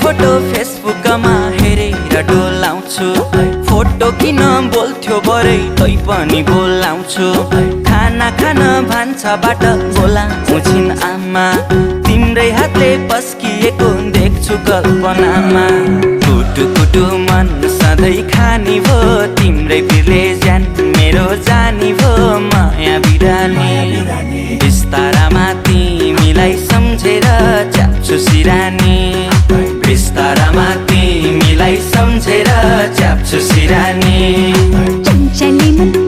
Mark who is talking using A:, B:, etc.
A: photo फेसबुकमा हेरेर डोलाउँछु photo किन बोल्थ्यो बरै तै पनि बोलाउँछु खाना खान भान्साबाट बोलाउँछिन् आमा तिम्रै हातले पस्किएको देख्छु कल्पनामा कुटु कुटु मन सधैँ खानी भो तिम्रै पिरले ज्यान मेरो जानी भो माया बिरानी बिस्तारामा तिमीलाई सम्झेर च्याप्छु सिरानी बिस्तारामा तिमीलाई सम्झेर च्याप्छु सिरानी
B: चञ्चली मन